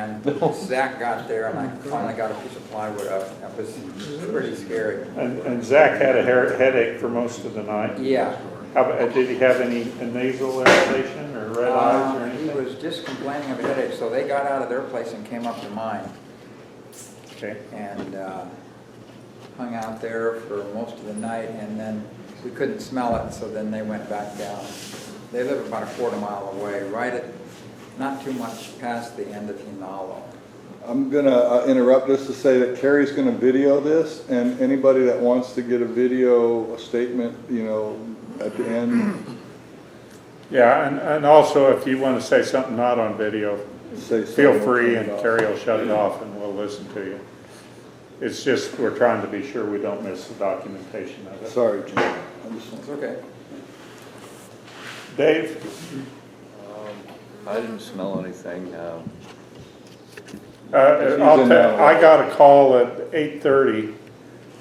and Zach got there, and I finally got a piece of plywood up. That was pretty scary. And Zach had a headache for most of the night. Yeah. Did he have any nasal irritation or red eyes or anything? He was just complaining of a headache, so they got out of their place and came up to mine. Okay. And hung out there for most of the night, and then we couldn't smell it, so then they went back down. They live about a quarter-mile away, right at, not too much past the end of Hinalo. I'm going to interrupt just to say that Carrie's going to video this, and anybody that wants to get a video, a statement, you know, at the end. Yeah, and also if you want to say something not on video, feel free, and Carrie will shut it off and we'll listen to you. It's just we're trying to be sure we don't miss the documentation of it. Sorry, Jim. It's okay. Dave? I didn't smell anything. I got a call at 8:30.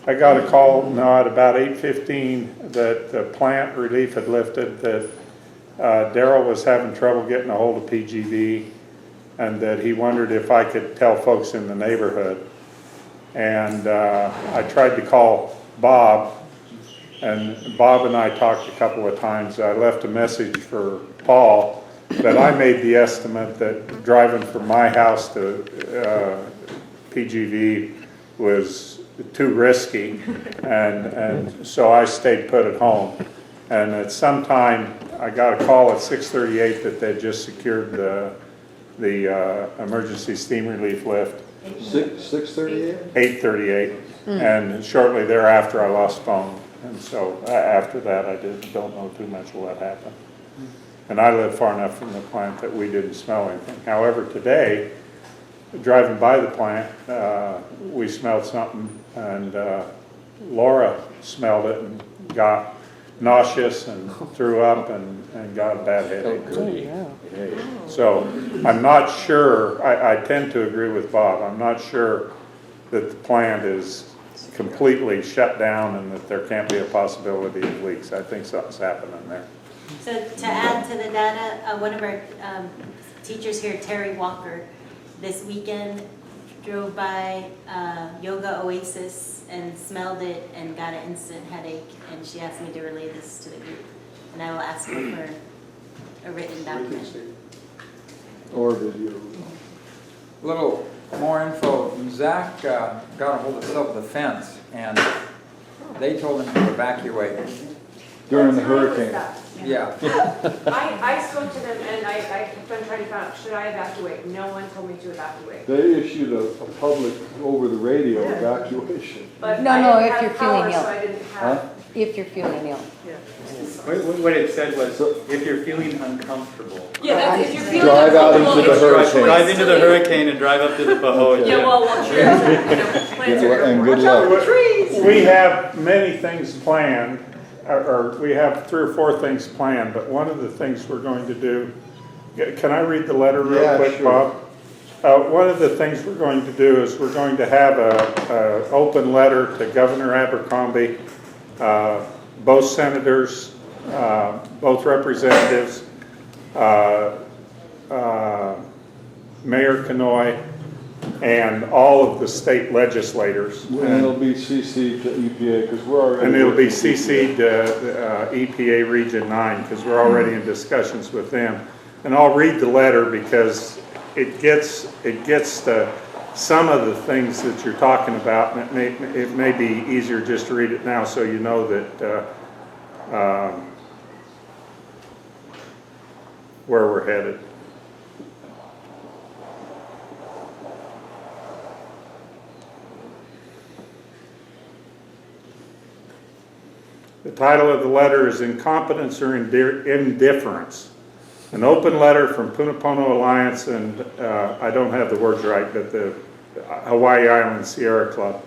I got a call at about 8:15 that the plant relief had lifted, that Daryl was having trouble getting a hold of PGV, and that he wondered if I could tell folks in the neighborhood. And I tried to call Bob, and Bob and I talked a couple of times. I left a message for Paul, but I made the estimate that driving from my house to PGV was too risky, and so I stayed put at home. And at some time, I got a call at 6:38 that they just secured the emergency steam relief lift. 6:38? 8:38, and shortly thereafter I lost phone, and so after that I don't know too much of what happened. And I live far enough from the plant that we didn't smell anything. However, today, driving by the plant, we smelled something, and Laura smelled it and got nauseous and threw up and got a bad headache. So I'm not sure, I tend to agree with Bob, I'm not sure that the plant is completely shut down and that there can't be a possibility of leaks. I think something's happening there. So to add to the data, one of our teachers here, Terry Walker, this weekend drove by Yoga Oasis and smelled it and got an instant headache, and she asked me to relay this to the group. And I will ask her for a written document. Or video. Little more info. Zach got a hold of self-defense, and they told him to evacuate. During the hurricane. Yeah. I spoke to them, and I've been trying to find out, should I evacuate? No one told me to evacuate. They issued a public over the radio evacuation. But No, I no, didn't if have you're power, feeling ill. so I didn't have. Huh? If you're feeling ill. What it said was, if you're feeling uncomfortable. Yeah, that's, if you're feeling Drive out into uncomfortable, the it's your hurricane. choice Drive into to the leave. hurricane and drive up to the Pahoe. Yeah, well, trees are, plants are And going, good watch out luck. for trees. We have many things planned, or we have 3 or 4 things planned, but one of the things we're going to do, can I read the letter real Yeah, quick, sure. Bob? One of the things we're going to do is we're going to have a open letter to Governor Abercrombie, both senators, both representatives, Mayor Kanoy, and all of the state legislators. And it'll be CC'd to EPA because we're already. And it'll be working with CC'd to EPA Region 9 because we're already in discussions with them. And I'll read the letter because it gets to some of the things that you're talking about, and it may be easier just to read it now so you know that where we're headed. The title of the letter is Incompetence or Indifference. An open letter from Puna Pono Alliance and, I don't have the words right, but the Hawaii Island Sierra Club,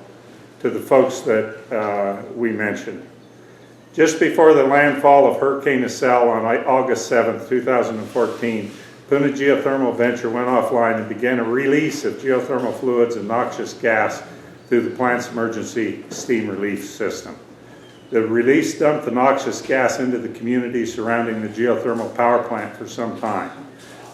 to the folks that we mentioned. Just before the landfall of Hurricane Iselle on August 7, 2014, Puna Geothermal Venture went offline and began a release of geothermal fluids and noxious gas through the plant's emergency steam relief system. The release dumped the noxious gas into the community surrounding the geothermal power plant for some time.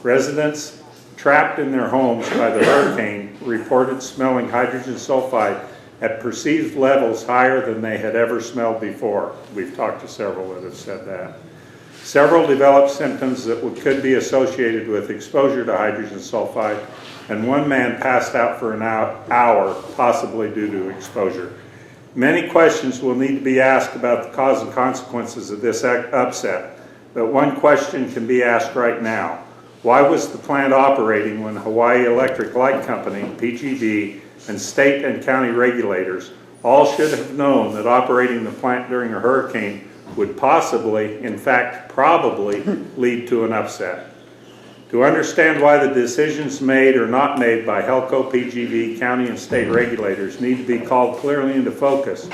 Residents trapped in their homes by the hurricane reported smelling hydrogen sulfide at perceived levels higher than they had ever smelled before. We've talked to several that have said that. Several developed symptoms that could be associated with exposure to hydrogen sulfide, and one man passed out for an hour, possibly due to exposure. Many questions will need to be asked about the cause and consequences of this upset, but one question can be asked right now. Why was the plant operating when Hawaii Electric Light Company, PG&E, and state and county regulators all should have known that operating the plant during a hurricane would possibly, in fact, probably lead to an upset? To understand why the decisions made or not made by HELCO, PG&E, county and state regulators need to be called clearly into focus,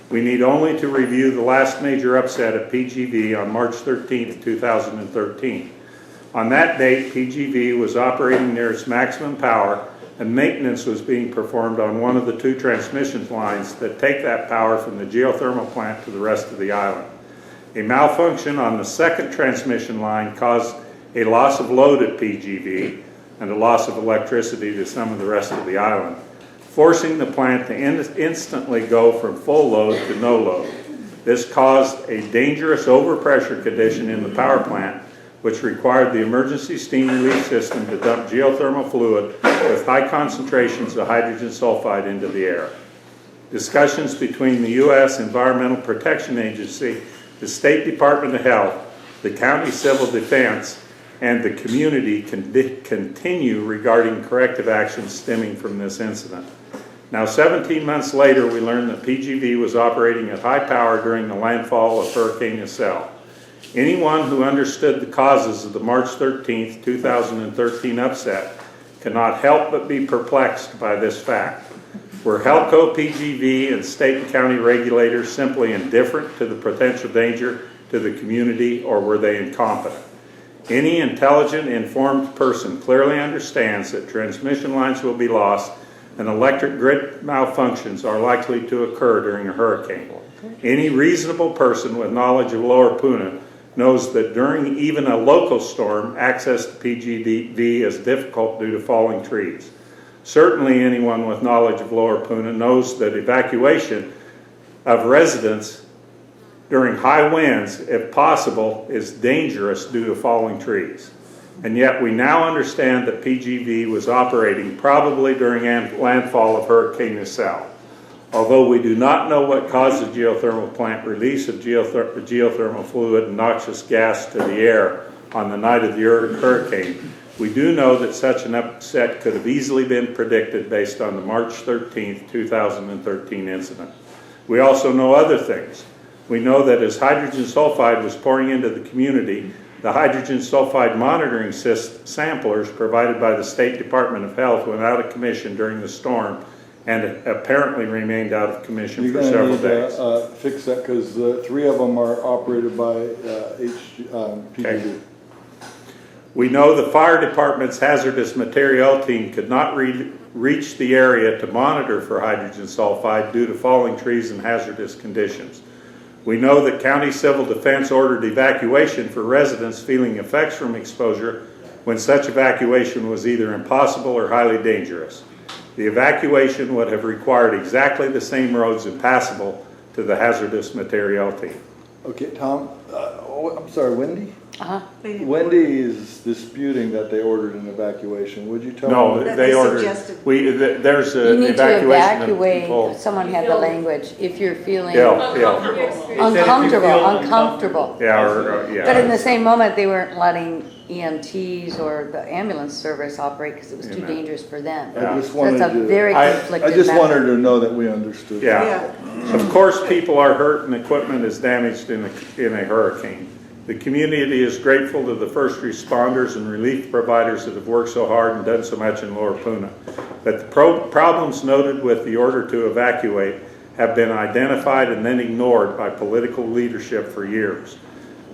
we need only to review the last major upset at PG&E on March 13, 2013. On that date, PG&E was operating near its maximum power, and maintenance was being performed on one of the 2 transmission lines that take that power from the geothermal plant to the rest of the island. A malfunction on the 2nd transmission line caused a loss of load at PG&E and a loss of electricity to some of the rest of the island, forcing the plant to instantly go from full load to no load. This caused a dangerous overpressure condition in the power plant, which required the emergency steam relief system to dump geothermal fluid with high concentrations of hydrogen sulfide into the air. Discussions between the U.S. Environmental Protection Agency, the State Department of Health, the County Civil Defense, and the community continue regarding corrective actions stemming from this incident. Now, 17 months later, we learned that PG&E was operating at high power during the landfall of Hurricane Iselle. Anyone who understood the causes of the March 13, 2013 upset cannot help but be perplexed by this fact. Were HELCO, PG&E, and state and county regulators simply indifferent to the potential danger to the community, or were they incompetent? Any intelligent, informed person clearly understands that transmission lines will be lost and electric grid malfunctions are likely to occur during a hurricane. Any reasonable person with knowledge of Lower Puna knows that during even a local storm, access to PG&E is difficult due to falling trees. Certainly anyone with knowledge of Lower Puna knows that evacuation of residents during high winds, if possible, is dangerous due to falling trees. And yet we now understand that PG&E was operating probably during landfall of Hurricane Iselle. Although we do not know what caused the geothermal plant release of geothermal fluid and noxious gas to the air on the night of the hurricane, we do know that such an upset could have easily been predicted based on the March 13, 2013 incident. We also know other things. We know that as hydrogen sulfide was pouring into the community, the hydrogen sulfide monitoring samplers provided by the State Department of Health went out of commission during the storm and apparently remained out of commission for several days. You're going to fix that because 3 of them are operated by PG&E. Okay. We know the fire department's hazardous material team could not reach the area to monitor for hydrogen sulfide due to falling trees and hazardous conditions. We know that County Civil Defense ordered evacuation for residents feeling effects from exposure when such evacuation was either impossible or highly dangerous. The evacuation would have required exactly the same roads impassable to the hazardous material team. Okay, Tom, I'm sorry, Wendy? Uh-huh. Wendy is disputing that they ordered an evacuation. Would you tell No, me? they ordered, there's You an need to evacuation of evacuate, people. someone had the language, if you're feeling Yeah. uncomfortable. Yeah, or, yeah. But in the same moment, they weren't letting EMTs or the ambulance service operate because it was too Yeah. dangerous for them. Yeah. I just So wanted that's a to, very I conflicted I just wanted message. to know that we understood. Yeah. Of course, people are hurt and equipment is damaged in a hurricane. The community is grateful to the first responders and relief providers that have worked so hard and done so much in Lower Puna. But the problems noted with the order to evacuate have been identified and then ignored by political leadership for years.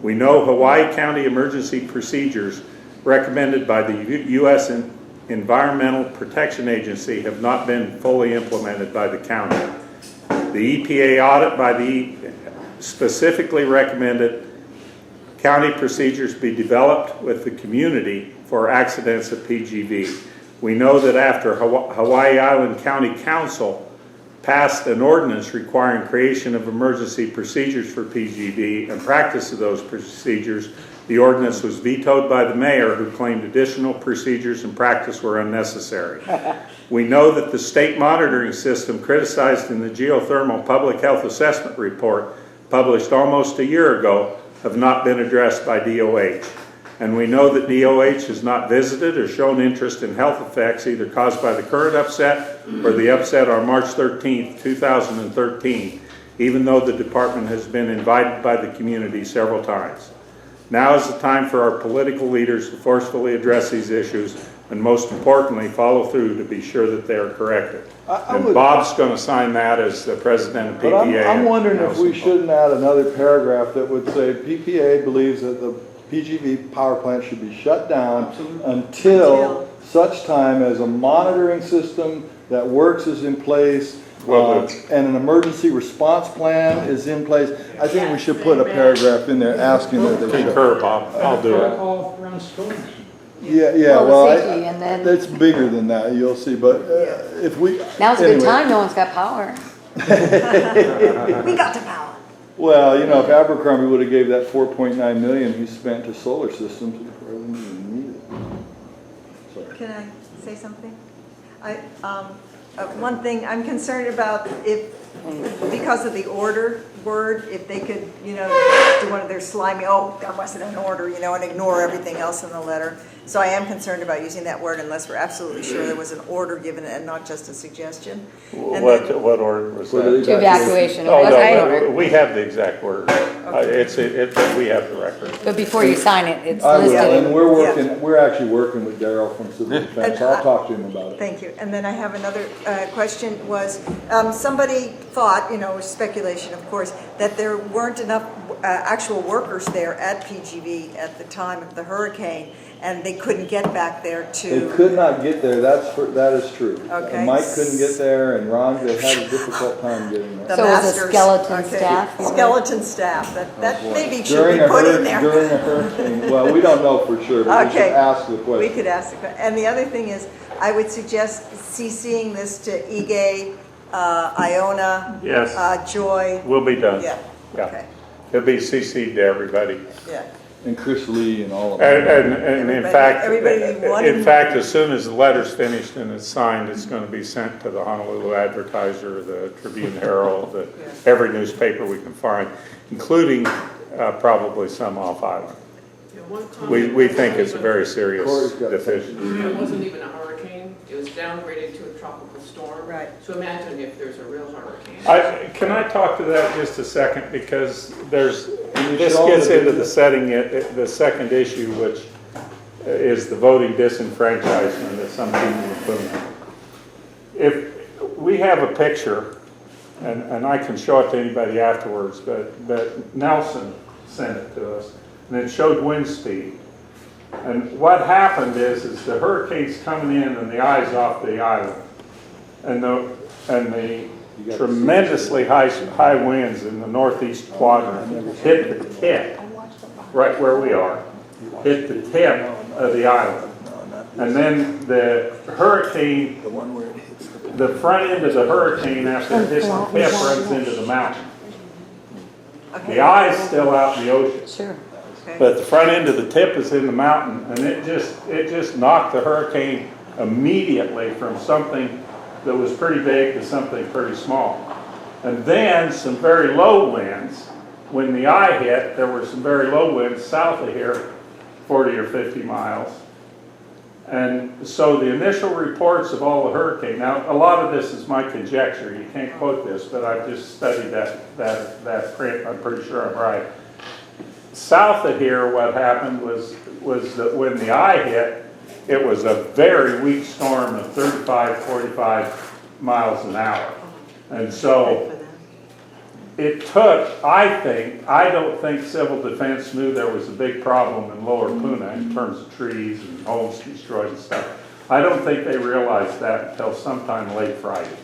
We know Hawaii County emergency procedures recommended by the U.S. Environmental Protection Agency have not been fully implemented by the county. The EPA audit by the specifically recommended County procedures be developed with the community for accidents at PGV. We know that after Hawaii Island County Council passed an ordinance requiring creation of emergency procedures for PGV and practice of those procedures, the ordinance was vetoed by the mayor, who claimed additional procedures and practice were unnecessary. We know that the state monitoring system criticized in the Geothermal Public Health Assessment Report, published almost a year ago, have not been addressed by DOH. And we know that DOH has not visited or shown interest in health effects either caused by the current upset or the upset on March 13th, 2013, even though the department has been invited by the community several times. Now is the time for our political leaders to forcefully address these issues and, most importantly, follow through to be sure that they are corrected. And Bob's going to sign that as the president of But PPA. I'm wondering if we Nelson. shouldn't add another paragraph that would say PPA believes that the PGV power plant should be shut down until such time as a monitoring system that works is in place, and an emergency response plan is in place. I think we should put a paragraph in there asking that they should. Concur, Bob. I'll do it. All around storms. Yeah, Well, well, safety, and then- it's bigger than that, you'll see, but if we. Now's a good anyway. time, no one's got power. We got the power. Well, you know, if Abercrombie would have gave that 4.9 million he spent to solar systems, we probably wouldn't even need it. Sorry. Can I say something? One thing I'm concerned about, because of the order word, if they could, do one of their slimy, oh, that wasn't an order, and ignore everything else in the letter. So I am concerned about using that word unless we're absolutely sure there was an order given and not just a suggestion. And then- What order was For the that? To evacuation, it Oh, was an order. no, we have the exact word. We have the record. But before you sign it, it's I will, and listed. we're actually working with Daryl from Civil Defense, I'll talk to him about it. Thank you. And then I have another question was, somebody thought, speculation of course, that there weren't enough actual workers there at PGV at the time of the hurricane, and they couldn't get back there They to... could not get there, that is true. Okay. And Mike couldn't get there, and Ron, they had a difficult time getting there. The So it was a masters. skeleton Okay. staff? Skeleton staff, that maybe should During be a put in there. During a hurricane, well, we don't know for sure, but we should Okay. ask the We question. could ask the question. And the other thing is, I would suggest CCing this to Ige, Iona, Yes. Joy. We'll be done. Yeah, Yeah. okay, It'll be CC'd to everybody. yeah. And Chris Lee and all of them. And in Everybody wanted- fact, as soon as the letter's finished and it's signed, it's going to be sent to the Honolulu Advertiser, the Tribune Herald, every newspaper we can find, including probably some off island. We think it's a very serious Corey's got deficiency. It wasn't even a hurricane, it was downgraded to a tropical storm. Right. So imagine if there's a real hurricane. Can I talk to that just a second, because this show gets the into video. the second issue, which is the voting disenfranchisement that some people are putting. If we have a picture, and I can show it to anybody afterwards, but Nelson sent it to us, and it showed wind speed. And what happened is the hurricane's coming in and the eye's off the island. And the tremendously high winds in the northeast quadrant hit the tip, right where we are, hit the tip of the island. And then the hurricane, the front end of the hurricane after it hits the tip runs into the mountain. The eye's still out in the ocean. Sure. But the front end of the tip is in the mountain, and it just knocked the hurricane immediately from something that was pretty big to something pretty small. And then some very low winds. When the eye hit, there were some very low winds south of here, 40 or 50 miles. And so the initial reports of all the hurricane, now a lot of this is my conjecture, you can't quote this, but I've just studied that print, I'm pretty sure I'm right. South of here, what happened was that when the eye hit, it was a very weak storm of 35, 45 miles an hour. And so it took, I don't think Civil Defense knew there was a big problem in Lower Puna in terms of trees and homes destroyed and stuff. I don't think they realized that until sometime late Friday.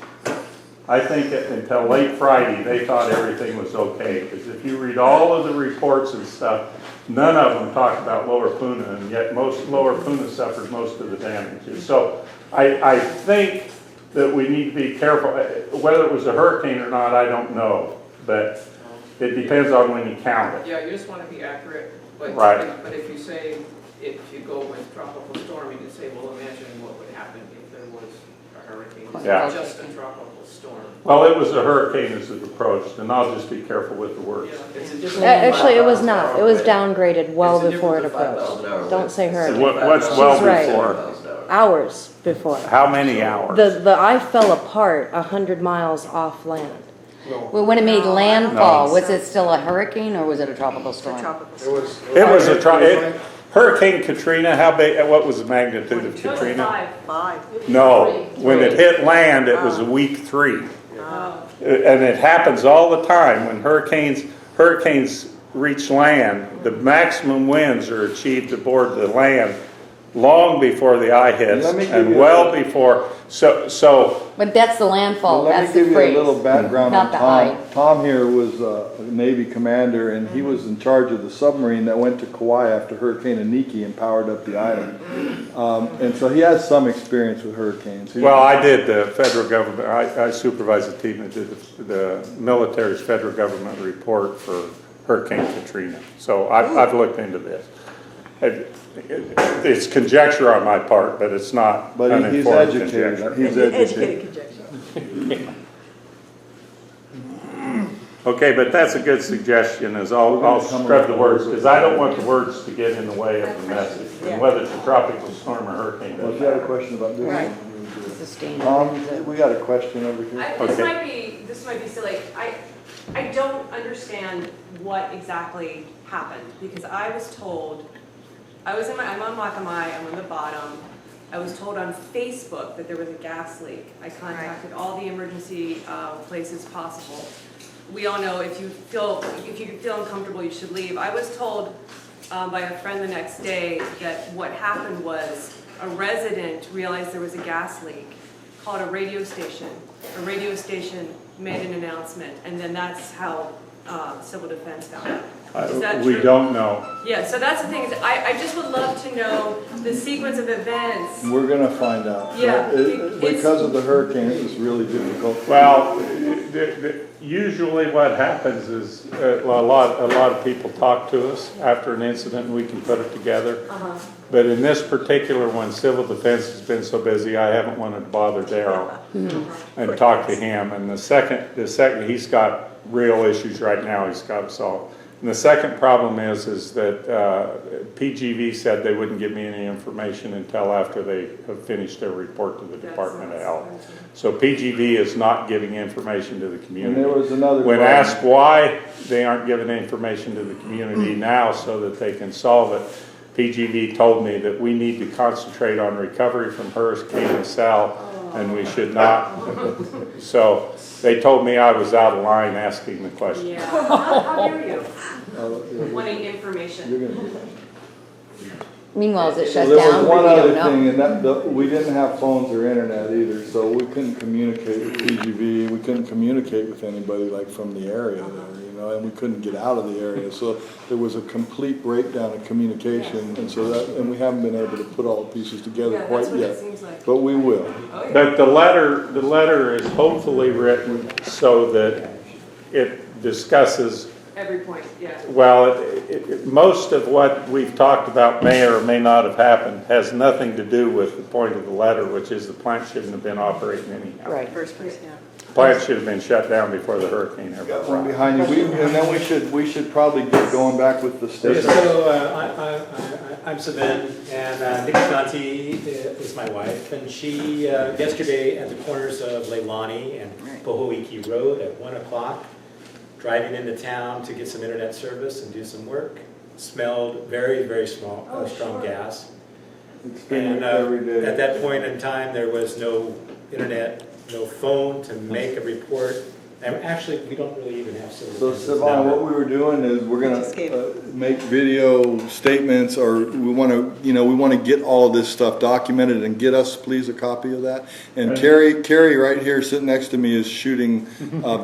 I think until late Friday, they thought everything was okay. Because if you read all of the reports and stuff, none of them talk about Lower Puna, and yet Lower Puna suffered most of the damages. So I think that we need to be careful. Whether it was a hurricane or not, I don't know. But it depends on when you count it. Yeah, you just want to be accurate, but, Right. but if you say, if you go with tropical storm, you can say, well, imagine what would happen if there was a hurricane. It's Yeah. not just a tropical storm. Well, it was a hurricane as it approached, and I'll just be careful with the words. Yeah, it's a different. Actually, it was not. It was downgraded well before it approached. Don't say hurricane. What's well She's right. before? Hours before. How many hours? The eye fell apart 100 miles off land. Well, when it made landfall, No. was it still a hurricane or was it a tropical It's a storm? tropical storm. It was Hurricane Katrina, how big, what was the magnitude of It was Katrina? 5. 5. No, when it hit land, it was a week 3. And it happens all the time when hurricanes reach land, the maximum winds are achieved aboard the land long before the eye hits Let me give and you well a- before, so But that's the landfall, Well, that's let me the give you phrase. a little background Not on the Tom. eye. Tom here was a Navy commander, and he was in charge of the submarine that went to Kauai after Hurricane Iniki and powered up the island. And so he has some experience with hurricanes. well, I did the federal government, I supervised the team that did the military's federal government report for Hurricane Katrina. So I've looked into this. It's conjecture on my part, but it's not But he's uninformed educated. conjecture. He's Educated educated. conjecture. Okay, but that's a good suggestion, is I'll spread the words, because I don't want the words to get in the way of the message, and whether it's a tropical storm or hurricane. Well, if you had a question about this. Right. Sustained. Tom, we got a question over here. This might be silly. I don't understand what exactly happened, because I was told, I'm on Wakamai, I'm on the bottom. I was told on Facebook that there was a gas leak. I contacted all the emergency places possible. We all know if you feel uncomfortable, you should leave. I was told by a friend the next day that what happened was a resident realized there was a gas leak, called a radio station. A radio station made an announcement, and then that's how Civil Defense found out. Is that We true? don't know. Yeah, so that's the thing, is I just would love to know the sequence of events. We're gonna find out. Yeah, Because of the hurricane, it was really difficult. Well, usually what happens is a lot of people talk to us after an incident, and we can put it together. But in this particular one, Civil Defense has been so busy, I haven't wanted to bother Darryl and talk to him. And the second, he's got real issues right now he's got to solve. And the second problem is that PGV said they wouldn't give me any information until after they have finished their report to the Department of Health. So PGV is not giving information to the community. And there was another. When asked why they aren't giving information to the community now so that they can solve it, PGV told me that we need to concentrate on recovery from Hurricane Iselle, and we should not. So they told me I was out of line asking the question. Yeah, how dare you, Yeah, wanting information? you're gonna do that. Meanwhile, is it shut Well, there down? was one We other don't know. thing, and we didn't have phones or internet either, so we couldn't communicate with PGV, we couldn't communicate with anybody like from the area there, you know, and we couldn't get out of the area, so there was a complete breakdown in communication, and so and we haven't been able to put all the pieces together Yeah, quite that's what it yet, seems like. but we will. Oh, yeah. But the letter is hopefully written so that it discusses, Every point, yeah. well, most of what we've talked about may or may not have happened has nothing to do with the point of the letter, which is the plant shouldn't have been operating anyhow. Right. First place, yeah. Plant should have been shut down before the hurricane ever Got one arrived. behind you, and then we should probably get going back with the state. So I'm Sabin, and Nikki Conti is my wife, and she, yesterday at the corners of Leilani and Pohoiki Road at 1 o'clock, driving into town to get some internet service and do some work, smelled very, very strong gas. Experience And every day. at that point in time, there was no internet, no phone to make a report And actually, we don't really even have civil So defenses now. Siobhan, what we were doing is we're Just gave- gonna make video statements, or we wanna get all this stuff documented and get us, please, a copy of that. And Carrie right here sitting next to me is shooting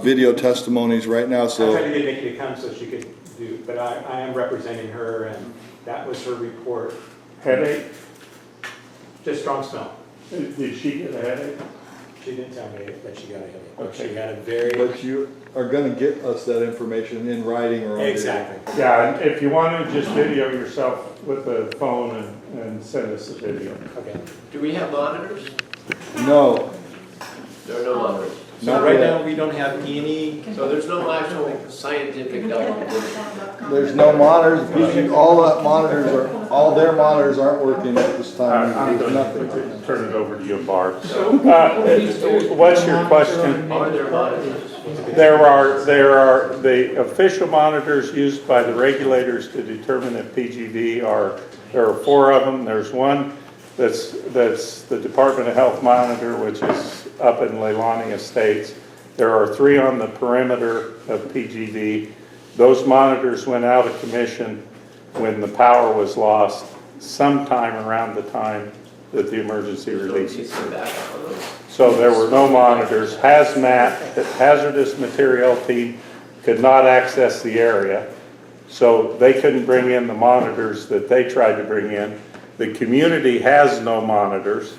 video testimonies right now, I so. tried to get Nikki to come so she could do, but I am representing her, and that was her report. Headache? Just strong smell. Did she get a headache? She didn't tell me that she got a headache, but Okay. she had a very, But you are gonna get us that information in writing or on video. exactly. Yeah, and if you want to just video yourself with the phone and send us a video. Okay. Do we have monitors? No, There are no monitors. So Not right yet. now, we don't have any, So there's no actual scientific documentation. there's no monitors, all their monitors aren't working at this time, I'm there's going nothing. to turn it over to you, Barb. What's your question? Are there monitors? There are, the official monitors used by the regulators to determine if PGV there are 4 of them. There's one that's the Department of Health monitor, which is up in Leilani Estates. There are 3 on the perimeter of PGV. Those monitors went out of commission when the power was lost, sometime around the time that the emergency releases. So there were no monitors. Hazmat, the hazardous material team, could not access the area. So they couldn't bring in the monitors that they tried to bring in. The community has no monitors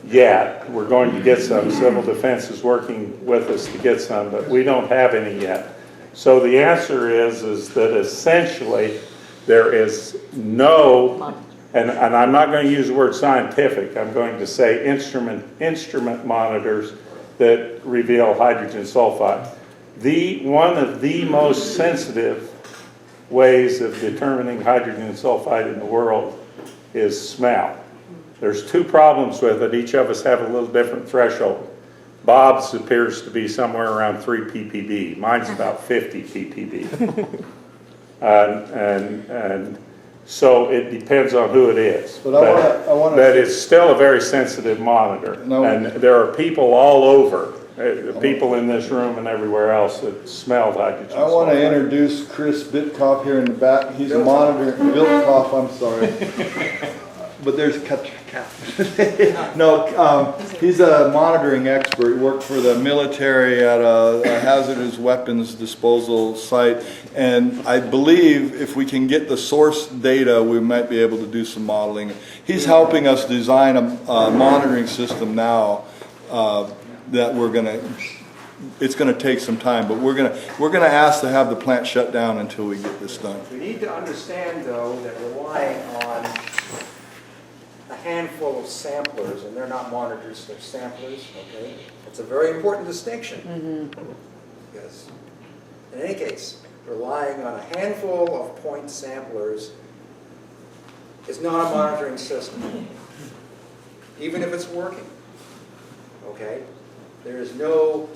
yet. We're going to get some. Civil Defense is working with us to get some, but we don't have any yet. So the answer is that essentially there is no, and I'm not going to use the word scientific, I'm going to say instrument monitors that reveal hydrogen sulfide. One of the most sensitive ways of determining hydrogen sulfide in the world is smell. There's 2 problems with it. Each of us have a little different threshold. Bob's appears to be somewhere around 3 ppb. Mine's about 50 ppb. And so it depends on who it is. But I wanna. But it's still a very sensitive monitor. No. And there are people all over, people in this room and everywhere else that smelled hydrogen I want to sulfide. introduce Chris Bitkoff here in the back. He's a monitor, Biltkoff, I'm sorry. But there's no, he's a monitoring expert. He worked for the military at a hazardous weapons disposal site. And I believe if we can get the source data, we might be able to do some modeling. He's helping us design a monitoring system now that it's gonna take some time, but we're gonna ask to have the plant shut down until we get this done. We need to understand, though, that relying on a handful of samplers, and they're not monitors, they're samplers, okay? It's a very important distinction. Because, in any case, relying on a handful of point samplers is not a monitoring system, even if it's working, okay? There is no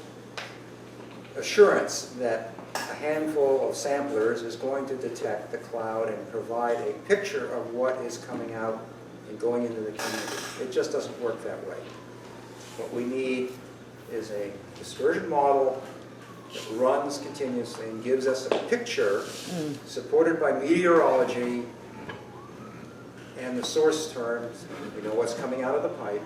assurance that a handful of samplers is going to detect the cloud and provide a picture of what is coming out and going into the community. It just doesn't work that way. What we need is a dispersion model that runs continuously and gives us a picture supported by meteorology and the source terms. We know what's coming out of the pipe.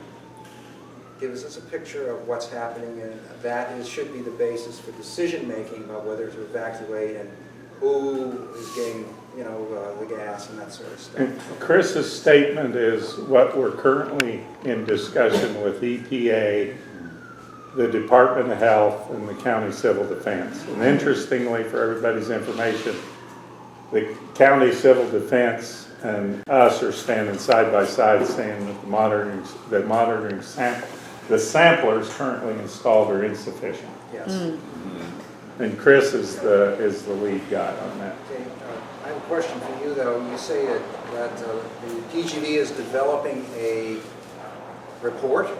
Gives us a picture of what's happening, and that should be the basis for decision making about whether to evacuate and who is getting, the gas and that sort of stuff. And Chris's statement is what we're currently in discussion with EPA, the Department of Health, and the County Civil Defense. And interestingly, for everybody's information, the County Civil Defense and us are standing side by side saying that the samplers currently installed are insufficient. Yes. And Chris is the lead guy on that. Okay, I have a question for you, though. You say that the PGV is developing a report of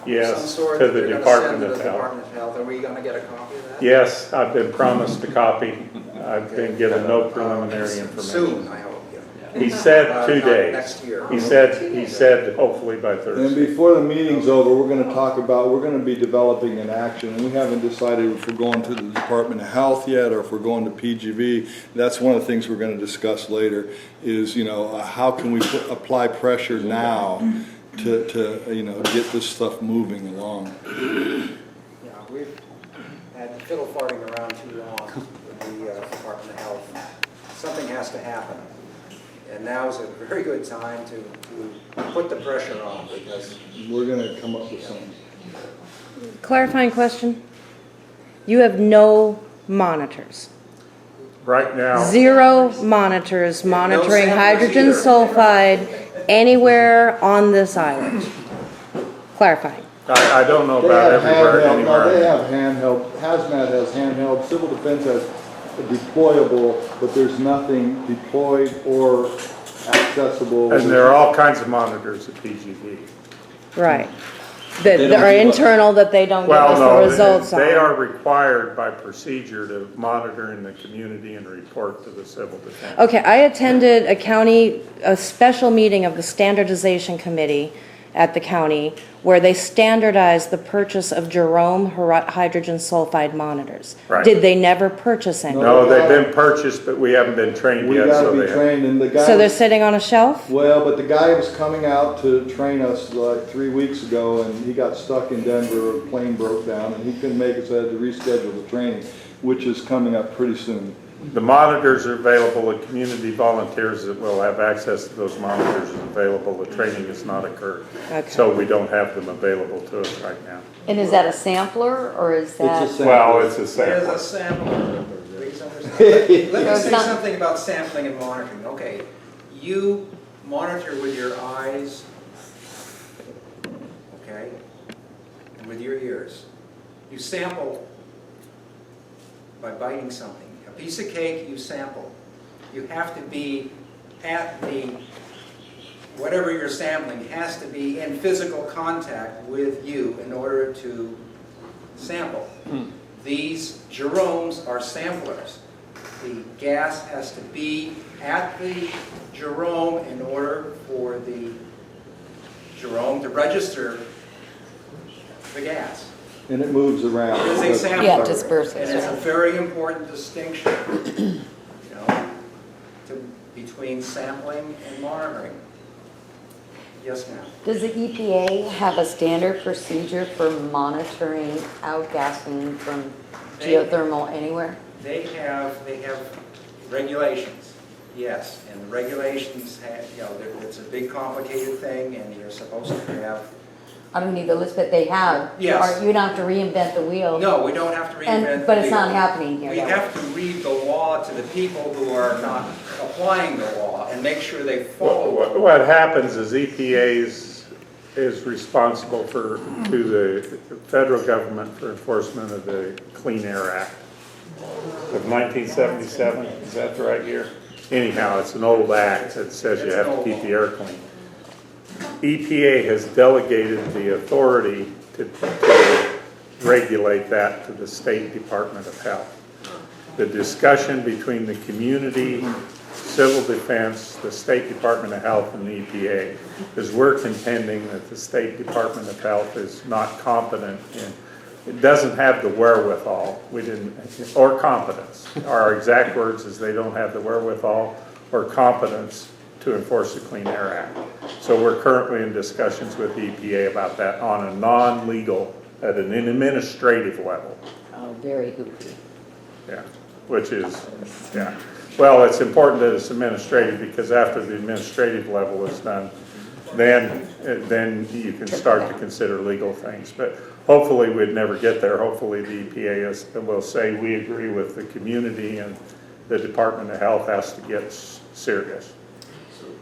some Yes, sort to that the they're gonna Department send to of the Health. Department of Health. Are we going to get a copy of that? Yes, I've been promised a copy. I've been given no preliminary information. Soon, I hope, yeah. He said Not 2 days. next year. He said hopefully by And Thursday. before the meeting's over, we're gonna be developing an action, and we haven't decided if we're going to the Department of Health yet, or if we're going to PGV. That's one of the things we're gonna discuss later, is, how can we apply pressure now to, get this stuff moving along. Yeah, we've had fiddle farting around too long with the Department of Health. Something has to happen. And now is a very good time to put the pressure on, because We're gonna come up with something. Clarifying question. You have no monitors. Right now, 0 monitors monitoring hydrogen sulfide anywhere on this island. Clarifying. I don't know They about have everywhere, handheld, no, they anywhere. have handheld, hazmat has handheld, civil defense has deployable, but there's nothing deployed or accessible. And there are all kinds of monitors at PGV. Right. They That don't are do it. internal, that they don't give Well, us the no, results on. they are required by procedure to monitor in the community and report to the civil defense. Okay, I attended a special meeting of the standardization committee at the county where they standardized the purchase of Jerome hydrogen sulfide monitors. Right. Did they never purchase any? No, they've been purchased, but we haven't been trained We yet, gotta so be they have. trained, and the guy. So they're sitting on a shelf? Well, but the guy was coming out to train us like 3 weeks ago, and he got stuck in Denver, a plane broke down, and he couldn't make it, so I had to reschedule the training, which is coming up pretty soon. The monitors are available, the community volunteers that will have access to those monitors is available, the training has not occurred. Okay. So we don't have them available to us right now. And is that a sampler, or is that? It's a sample. Well, it's a there's sample. a sample. Please understand. Let me say something about sampling and monitoring. Okay, you monitor with your eyes, okay, and with your ears. You sample by biting something. A piece of cake, you sample. You have to be at whatever you're sampling has to be in physical contact with you in order to sample. These geromes are samplers. The gas has to be at the gerome in order for the gerome to register the gas. And it moves around. It is a sampler. Yeah, disperses, And it's a right. very important distinction, between sampling and monitoring. Yes, ma'am. Does the EPA have a standard procedure for monitoring outgassing from geothermal anywhere? They have regulations, yes, and the regulations have, it's a big complicated thing, and you're supposed to have. I don't need the list, but they have. Yes. You don't have to reinvent the wheel. No, we don't have to reinvent the But it's wheel. not happening here. We though. have to read the law to the people who are not applying the law and make sure they follow. What happens is EPA is responsible to the federal government for enforcement of the Clean Air Act of 1977. Is that the right year? Anyhow, it's an old act that says you have to keep the air clean. EPA has delegated the authority to regulate that to the State Department of Health. The discussion between the community, civil defense, the State Department of Health, and the EPA is we're contending that the State Department of Health is not competent in, it doesn't have the wherewithal, or competence. Our exact words is they don't have the wherewithal or competence to enforce the Clean Air Act. So we're currently in discussions with the EPA about that on a non-legal, at an administrative level. Oh, very goofy. Yeah, which is, yeah. Well, it's important that it's administrative because after the administrative level is done, then you can start to consider legal things. But hopefully we'd never get there. Hopefully the EPA will say we agree with the community and the Department of Health has to get serious.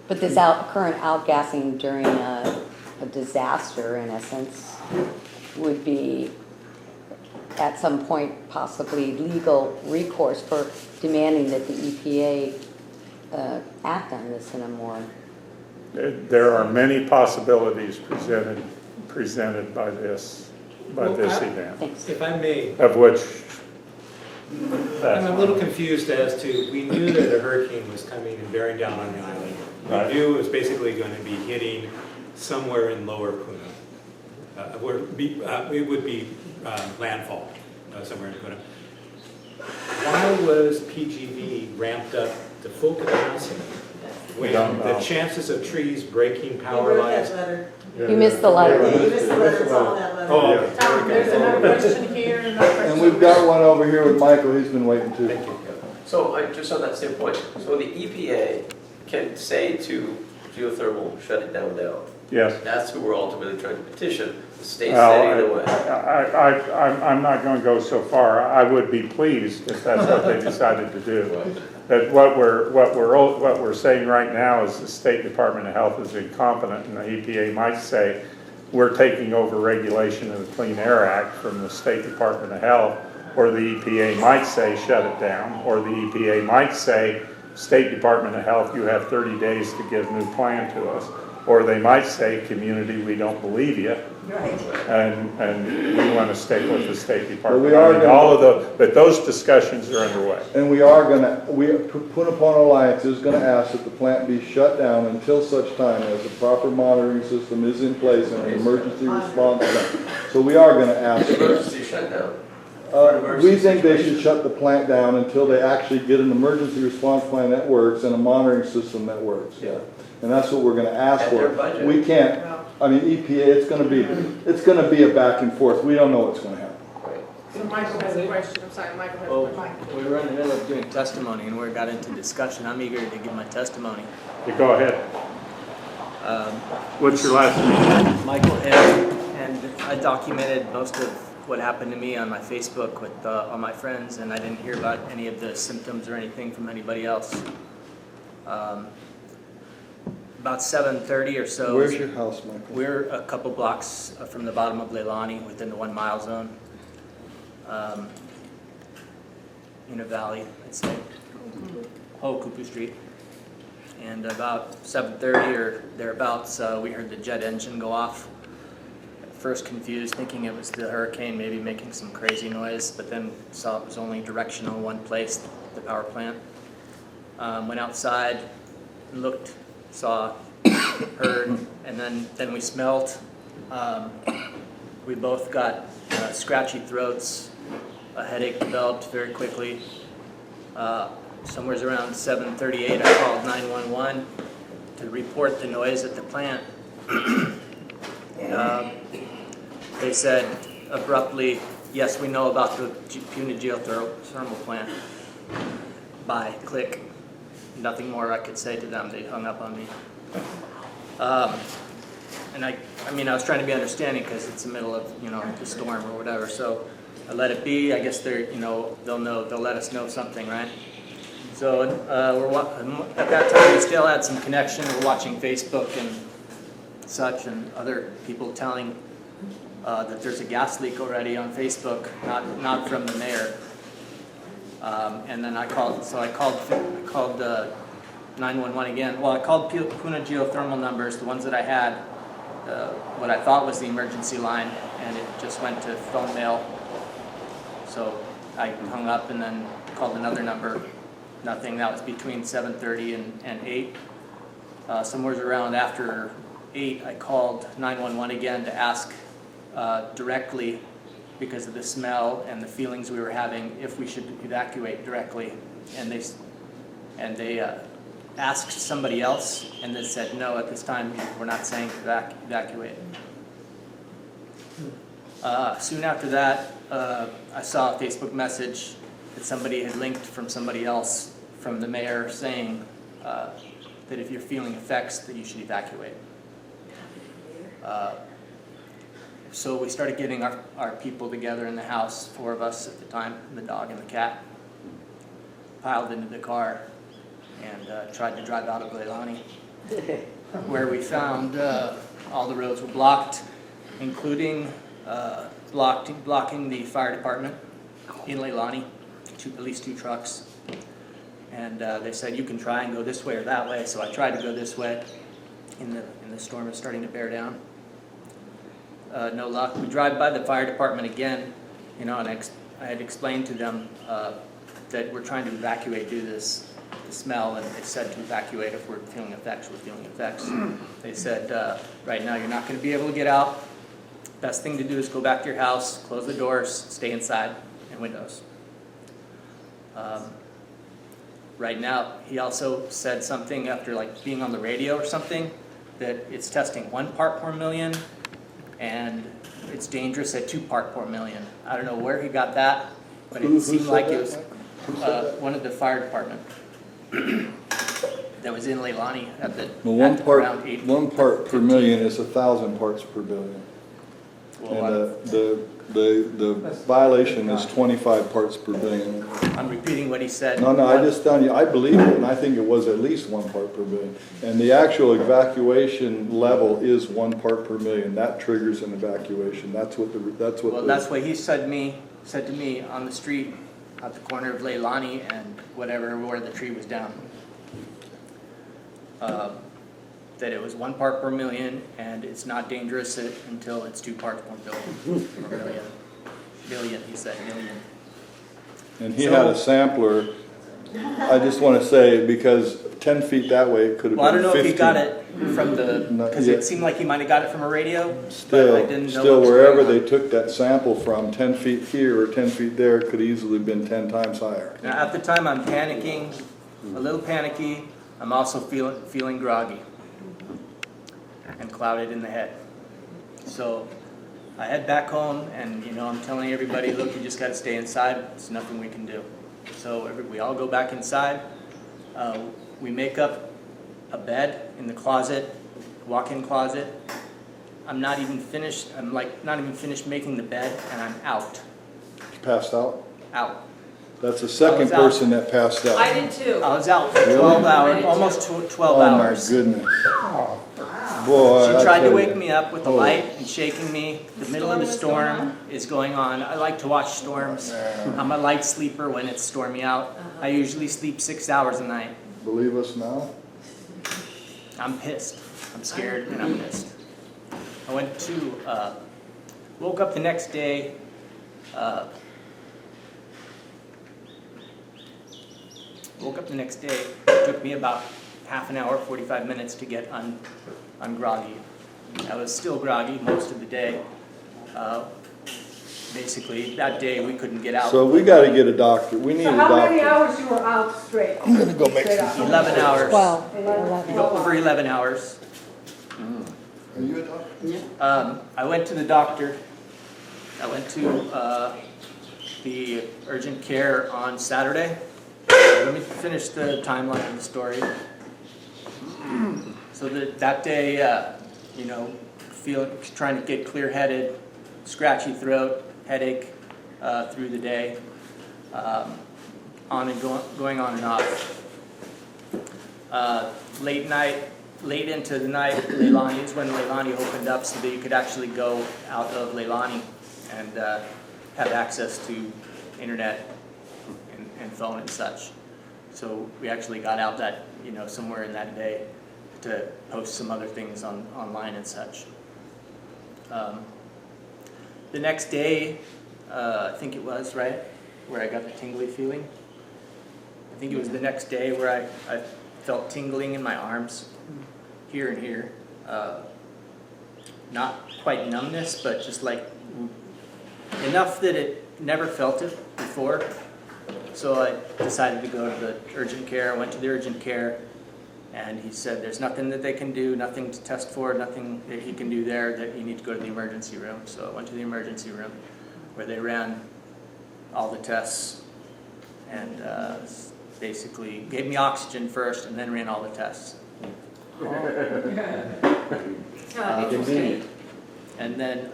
But this current outgassing during a disaster, in essence, would be at some point possibly legal recourse for demanding that the EPA act on this in a more. There are many possibilities presented by this event. Thanks. If I may, Of which That's I'm a little confused as to, we knew that a hurricane was coming and bearing down on the island. Right. We knew it was basically going to be hitting somewhere in lower Puna. Where it would be landfall, somewhere in Puna. Why was PGV ramped up to full capacity when the chances of trees breaking power lines? You missed the letter. You missed the letter, it's all in that letter. Oh, okay. Tom, there's another question here, another question. And we've got one over here with Michael, he's been waiting too. Thank you. So just on that same point, so the EPA can say to geothermal, shut it down now. Yes. That's who we're ultimately trying to petition. The state's Well, saying either way. I'm not going to go so far. I would be pleased if that's what they decided to do. That what we're saying right now is the State Department of Health is incompetent, and the EPA might say we're taking over regulation of the Clean Air Act from the State Department of Health, or the EPA might say shut it down, or the EPA might say State Department of Health, you have 30 days to give a new plan to us. Or they might say, community, we don't believe you, Right. and we want to stay with the State Department. we are gonna- But those discussions are underway. And we are gonna, Puna Pono Alliance is gonna ask that the plant be shut down until such time as a proper monitoring system is in place and an emergency response plan. So we are gonna ask. Emergency shutdown. We think they should shut the plant down until they actually get an emergency response plan that works and a monitoring system that works, yeah. And that's what we're gonna ask At for. their budget. We can't, I mean, EPA, it's gonna be a back and forth. We don't know what's gonna happen. So Michael has a question, I'm sorry, Michael has Well, a question. we were in the middle of doing testimony and we got into discussion. I'm eager to give my testimony. You go ahead. What's your last name? Michael Hill, and I documented most of what happened to me on my Facebook with all my friends, and I didn't hear about any of the symptoms or anything from anybody else. About 7:30 or so. Where's your house, Michael? We're a couple blocks from the bottom of Leilani, within the 1 mile zone. In a valley, I'd say. Ho'okupu Street. And about 7:30 or thereabouts, we heard the jet engine go off. At first confused, thinking it was the hurricane maybe making some crazy noise, but then saw it was only directional in one place, the power plant. Went outside, looked, saw, heard, and then we smelled. We both got scratchy throats. A headache developed very quickly. Somewhere around 7:38, I called 911 to report the noise at the plant. They said abruptly, yes, we know about the Puna Geothermal plant. Bye, click. Nothing more I could say to them. They hung up on me. And I mean, I was trying to be understanding because it's the middle of, the storm or whatever. So I let it be. I guess they'll let us know something, right? So at that time we still had some connection. We're watching Facebook and such, and other people telling that there's a gas leak already on Facebook, not from the mayor. And then I called 911 again. Well, I called Puna Geothermal numbers, the ones that I had, what I thought was the emergency line, and it just went to phone mail. So I hung up and then called another number. Nothing. That was between 7:30 and 8. Somewhere around after 8, I called 911 again to ask directly, because of the smell and the feelings we were having, if we should evacuate directly. And they asked somebody else, and they said, no, at this time, we're not saying to evacuate. Soon after that, I saw a Facebook message that somebody had linked from somebody else, from the mayor, saying that if you're feeling effects, that you should evacuate. So we started getting our people together in the house, 4 of us at the time, the dog and the cat, piled into the car and tried to drive out of Leilani, where we found all the roads were blocked, including blocking the fire department in Leilani, at least 2 trucks. And they said, you can try and go this way or that way. So I tried to go this way, and the storm was starting to bear down. No luck. We drive by the fire department again, and I had explained to them that we're trying to evacuate due to this smell, and they said to evacuate if we're feeling effects, we're feeling effects. They said, right now you're not going to be able to get out. Best thing to do is go back to your house, close the doors, stay inside and windows. Right now, he also said something after like being on the radio or something, that it's testing 1 part per million and it's dangerous at 2 part per million. I don't know where he got that, but it seemed like it was one of the fire department that was in Leilani at the Well, at around 8. 1 part per million is 1,000 parts per billion. Well, And the violation is 25 parts per billion. I'm repeating what he said. No, I just telling you, I believe it, and I think it was at least 1 part per billion. And the actual evacuation level is 1 part per million. That triggers an evacuation. That's what Well, that's what he said to me on the street at the corner of Leilani and whatever, where the tree was down. That it was 1 part per million, and it's not dangerous until it's 2 parts per billion. Or million. Billion, he said, million. And he had a sampler. I just want to say, because 10 feet that way, it could have been 15. Well, I don't know if he got it from because Yeah. it seemed like he might have got it from a radio, but I Still, didn't know. still, what was wherever going they took that sample from, 10 feet here or 10 feet there, it could easily have been 10 times higher. on. Now, at the time, I'm panicking, a little panicky. I'm also feeling groggy and clouded in the head. So I head back home, and I'm telling everybody, look, you just got to stay inside. There's nothing we can do. So we all go back inside. We make up a bed in the closet, walk-in closet. I'm not even finished. I'm like not even finished making the bed, and I'm out. You passed out? Out. That's the second person that passed out. I did too. I was out for 12 hours, almost 12 hours. Oh my goodness. Boy. She I tried to tell wake you. me up with the light and shaking me. The middle of the storm is going on. I like to watch storms. I'm a light sleeper when it's stormy out. I usually sleep 6 hours a night. Believe us now? I'm pissed. I'm scared and I'm pissed. I went to, woke up the next day, It took me about half an hour, 45 minutes to get ungroggy. I was still groggy most of the day. Basically, that day we couldn't get out. So we got to get a doctor. We need a doctor. So how many hours you were out straight? I'm going to go make some. 11 hours. 12. Over 11 hours. Are you a doctor? I went to the doctor. I went to the urgent care on Saturday. Let me finish the timeline of the story. So that day, trying to get clear-headed, scratchy throat, headache through the day, going on and off. Late into the night, Leilani is when Leilani opened up so that you could actually go out of Leilani and have access to internet and phone and such. So we actually got out that, somewhere in that day to post some other things online and such. The next day, I think it was, right, where I got the tingly feeling. I think it was the next day where I felt tingling in my arms, here and here. Not quite numbness, but just like enough that it never felt it before. So I decided to go to the urgent care. I went to the urgent care, and he said there's nothing that they can do, nothing to test for, nothing that he can do there, that you need to go to the emergency room. So I went to the emergency room where they ran all the tests and basically gave me oxygen first and then ran all the tests. And then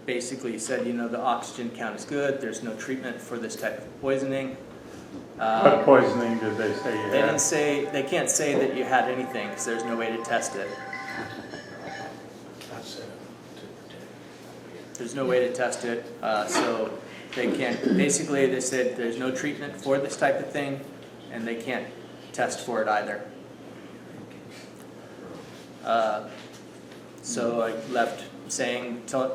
basically said, the oxygen count is good, there's no treatment for this type of poisoning. What poisoning did they say you had? They can't say that you had anything because there's no way to test it. There's no way to test it, so they can't, basically they said there's no treatment for this type of thing and they can't test for it either. So I left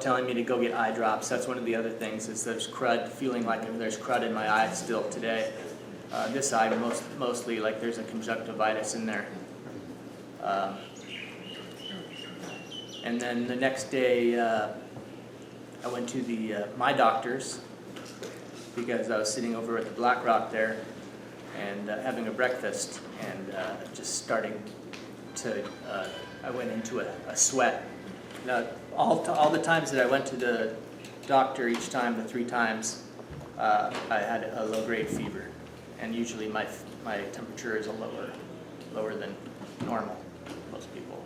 telling me to go get eye drops. That's one of the other things, is there's crud, feeling like there's crud in my eye still today. This eye mostly like there's a conjunctivitis in there. And then the next day, I went to my doctor's because I was sitting over at the Black Rock there and having a breakfast and just starting to, I went into a sweat. Now, all the times that I went to the doctor, each time, the 3 times, I had a low-grade fever, and usually my temperature is lower than normal, most people.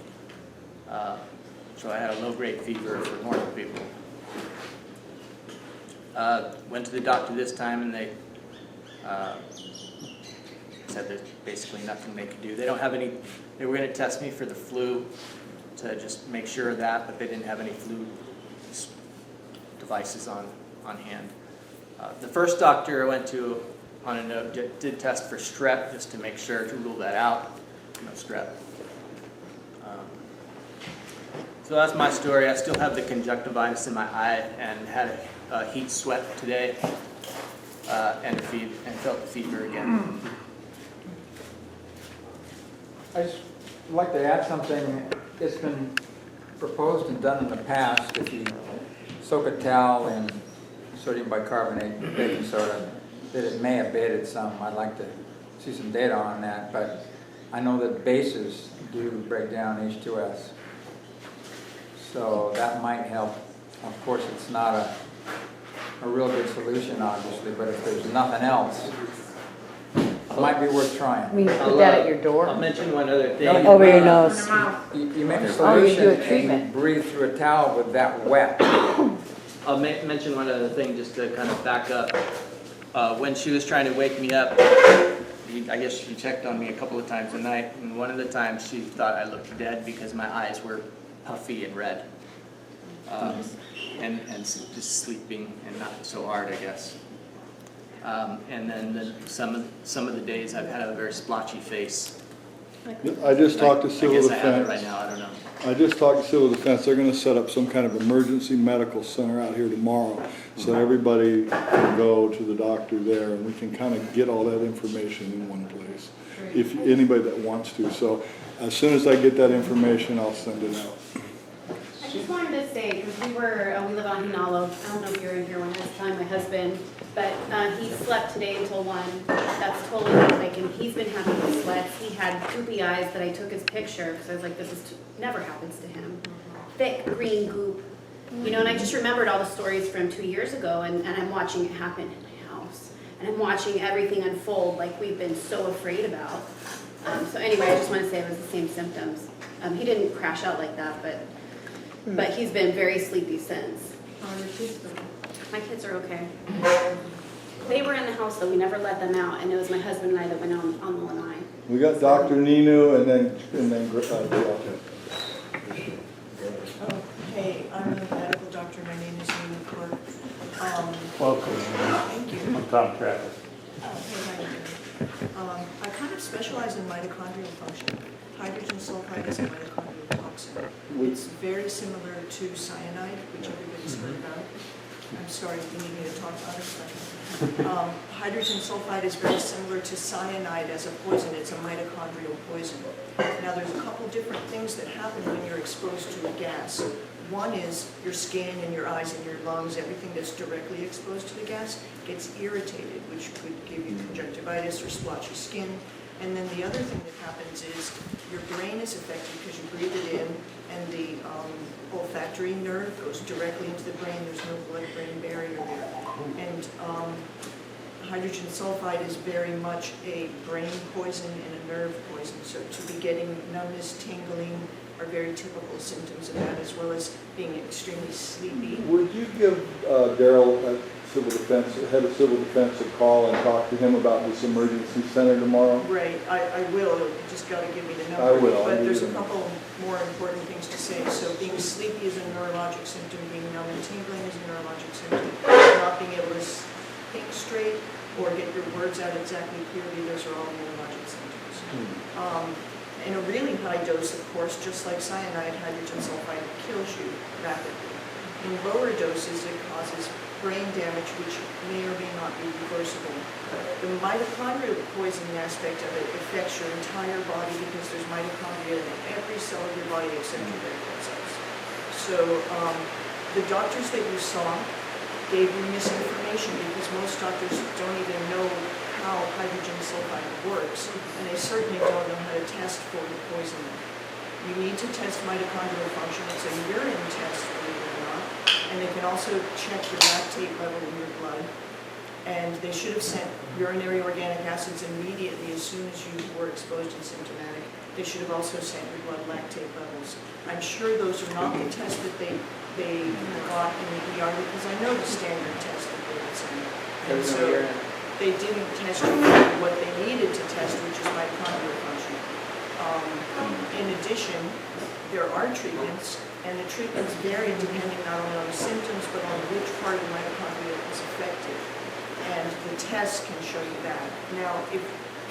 So I had a low-grade fever for normal people. Went to the doctor this time, and they said there's basically nothing they could do. They don't have any. They were going to test me for the flu to just make sure of that, but they didn't have any flu devices on hand. The first doctor I went to on a note did test for strep just to make sure to rule that out. No strep. So that's my story. I still have the conjunctivitis in my eye and had a heat sweat today and felt the fever again. I just like to add something. It's been proposed and done in the past, if you soak a towel in sodium bicarbonate, baking soda, that it may have abated some. I'd like to see some data on that, but I know that bases do break down H2S. So that might help. Of course, it's not a real good solution, obviously, but if there's nothing else, it might be worth trying. You put that at your door? I'll mention one other thing. Over your nose. You make a Oh, solution you do a and you treatment. breathe through a towel with that wet. I'll mention one other thing just to kind of back up. When she was trying to wake me up, I guess she checked on me a couple of times a night, and one of the times she thought I looked dead because my eyes were puffy and red. And just sleeping and not so hard, I guess. And then some of the days I've had a very splotchy face. I just talked to Civil I guess I have it right Defense. now, I don't know. I just talked to Civil Defense. They're gonna set up some kind of emergency medical center out here tomorrow. So everybody can go to the doctor there and we can kind of get all that information in one place. If anybody that wants to. So as soon as I get that information, I'll send it out. I just wanted to say, because we live on Hinalo, I don't know if you're in here one last time, my husband, but he slept today until 1. That's totally not like him. He's been having the sweats. He had goopy eyes that I took his picture, because I was like, this never happens to him. Thick green goop. You know, and I just remembered all the stories from 2 years ago, and I'm watching it happen in my house. And I'm watching everything unfold like we've been so afraid about. So anyway, I just want to say it was the same symptoms. He didn't crash out like that, but he's been very sleepy since. My kids are okay. They were in the house, though. We never let them out, and it was my husband and I that went on the lanai. We got Dr. Ninu and then Gail. Hey, I'm a medical doctor. My name is Nina Clark. Welcome. Thank you. I'm Tom Travis. Hey, how you doing? I kind of specialize in mitochondrial function. Hydrogen sulfide is a mitochondrial toxin. It's very similar to cyanide, which everybody's heard about. I'm sorry if you need me to talk about it. Hydrogen sulfide is very similar to cyanide as a poison. It's a mitochondrial poison. Now, there's a couple different things that happen when you're exposed to a gas. One is your skin and your eyes and your lungs, everything that's directly exposed to the gas gets irritated, which could give you conjunctivitis or splotchy skin. And then the other thing that happens is your brain is affected because you breathe it in, and the olfactory nerve goes directly into the brain. There's no blood-brain barrier there. And hydrogen sulfide is very much a brain poison and a nerve poison. So to be getting numbness, tingling are very typical symptoms of that, as well as being extremely sleepy. Would you give Daryl at Civil Defense, head of Civil Defense, a call and talk to him about this emergency center tomorrow? Right, I will. You just got to give me the number. I will. But there's a couple more important things to say. So being sleepy is a neurologic symptom. Being numb and tingling is a neurologic symptom. Not being able to think straight or get your words out exactly clearly, those are all neurologic symptoms. In a really high dose, of course, just like cyanide, hydrogen sulfide kills you rapidly. In lower doses, it causes brain damage, which may or may not be reversible. The mitochondrial poisoning aspect of it affects your entire body because there's mitochondria in every cell of your body except your red blood cells. So the doctors that you saw gave you misinformation because most doctors don't even know how hydrogen sulfide works, and they certainly don't know how to test for the poisoning. You need to test mitochondrial function. It's a urine test, believe it or not, and they can also check your lactate level in your blood. And they should have sent urinary organic acids immediately as soon as you were exposed and symptomatic. They should have also sent your blood lactate levels. I'm sure those are not the tests that they got in the ER because I know the standard test that they would send. And so they didn't test you for what they needed to test, which is mitochondrial function. In addition, there are treatments, and the treatments vary depending not only on the symptoms, but on which part of the mitochondria is affected. And the tests can show you that. Now, if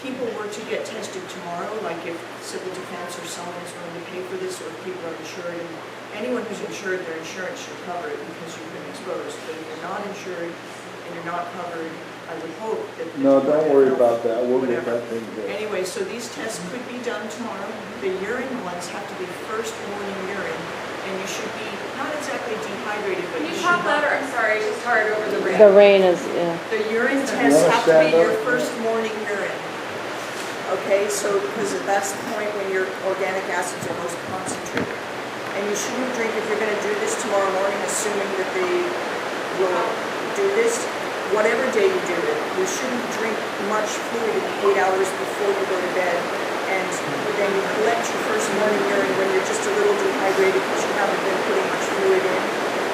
people were to get tested tomorrow, like if civil defense or someone is willing to pay for this, or if people are insured, and anyone who's insured, their insurance should cover it because you've been exposed. But if you're not insured and you're not covered, I would hope that... No, don't worry about that, we'll get that thing done. Anyway, so these tests could be done tomorrow. The urine ones have to be first morning urine, and you should be not exactly dehydrated, but Can you you should talk not... louder? I'm sorry, it's just hard over the rain. The rain is, yeah. The urine tests have to be your first morning urine. Okay, so because that's the point when your organic acids are most concentrated. And you shouldn't drink, if you're going to do this tomorrow morning, assuming that they will do this, whatever day you do it, you shouldn't drink much fluid in 8 hours before you go to bed. And then you collect your first morning urine when you're just a little dehydrated because you haven't been putting much fluid in.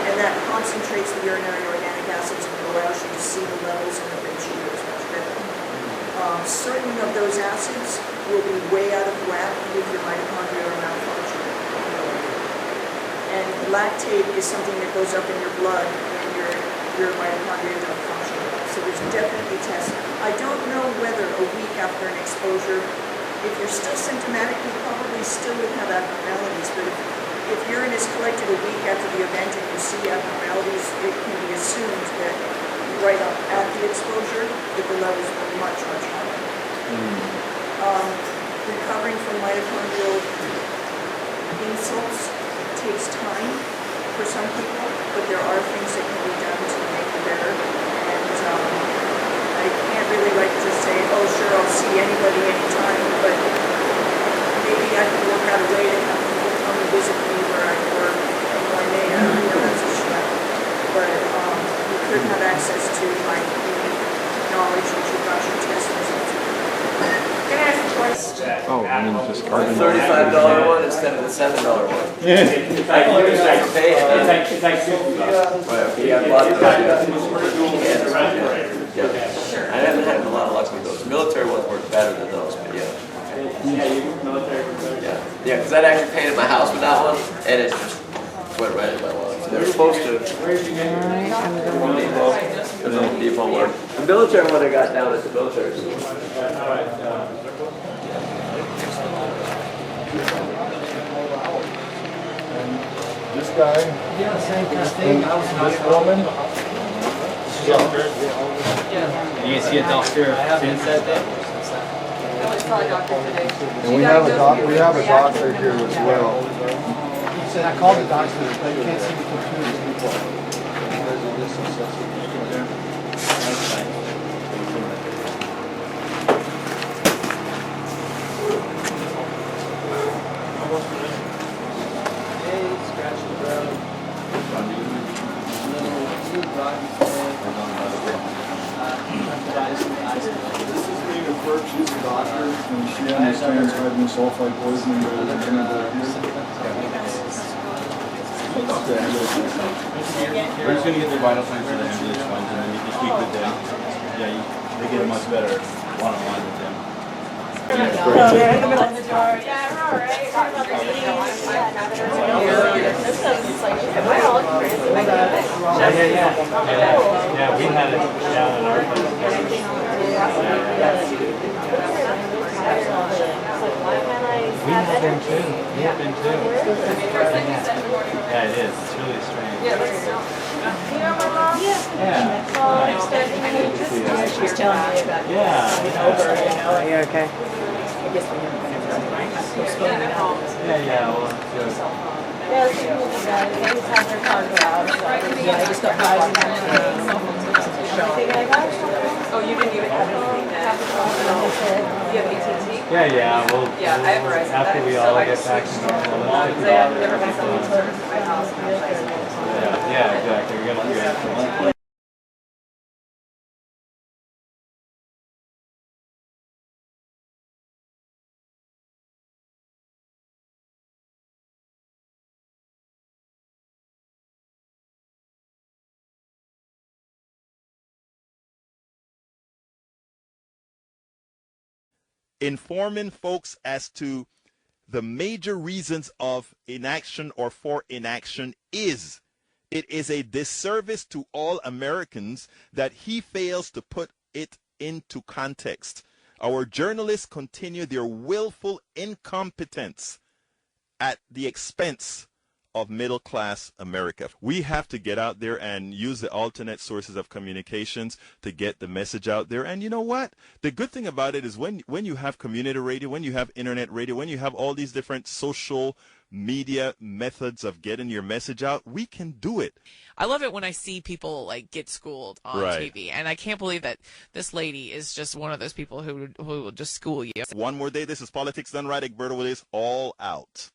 And that concentrates the urinary organic acids and allows you to see the levels in the brain sugar is much better. Certain of those acids will be way out of whack with your mitochondrial malfunction. And lactate is something that goes up in your blood when your mitochondria don't function. So there's definitely tests. I don't know whether a week after an exposure, if you're still symptomatic, you probably still would have abnormalities, but if urine is collected a week after the event and you see abnormalities, it can be assumed that right up at the exposure, that the levels were much, much higher. Recovering from mitochondrial insults takes time for some people, but there are things that can be done to make it better. And I can't really just say, oh sure, I'll see anybody anytime, but maybe I can work out a way to have people come and visit me where I work in Guinea. I know that's a stretch, but you could have access to my knowledge that you got your test results. Can I ask a question? Oh, I mean, just carbon. $35 one instead of the $7 one. Yeah. It's like Right, okay, yeah, a lot of yeah. I haven't had a lot of luck with those. Military ones work better than those, but yeah. Yeah, because I'd actually painted my house with that one, and it just went right in my lungs. They were supposed to. Deep homework. The military one I got down at the military school. This guy? Yeah, same kind of thing. I was This woman? You can see a doctor since that day? I went to saw a doctor today. And we have a doctor here as well. He said, I called the doctor, but you can't see the computer. She's a doctor, and she understands hydrogen sulfide poisoning better than anybody here. We're just gonna get their vital signs for the ambulance ones, and then you can speak with them. Yeah, they get a much better one-on-one with them. Yeah, we had it down in our place. We Yeah, it is. It's really strange. Yeah, let's know. You know my mom? Yeah. She was telling me about coming over, you know. Yeah, okay. I guess we haven't finished our postponing it. Yeah, well, good. Yeah, they just have their car go out, so. Yeah, I just got driving down the cell phones to show. Oh, you didn't even have anything that, you have AT&T? Yeah, well, Yeah, I have Verizon. after we all get back to normal, let's Because take I it have never been off. someone service at my house. And I was like, Yeah, exactly. We're gonna do that. Informing folks as to the major reasons of inaction or for inaction is. It is a disservice to all Americans that he fails to put it into context. Our journalists continue their willful incompetence at the expense of middle-class America. We have to get out there and use the alternate sources of communications to get the message out there. And you know what? The good thing about it is when you have community radio, when you have internet radio, when you have all these different social media methods of getting your message out, we can do it. I love it when I see people like get schooled on Right. TV, and I can't believe that this lady is just one of those people who will just school you. One more day. This is Politics Done Right. Egberto with this all out.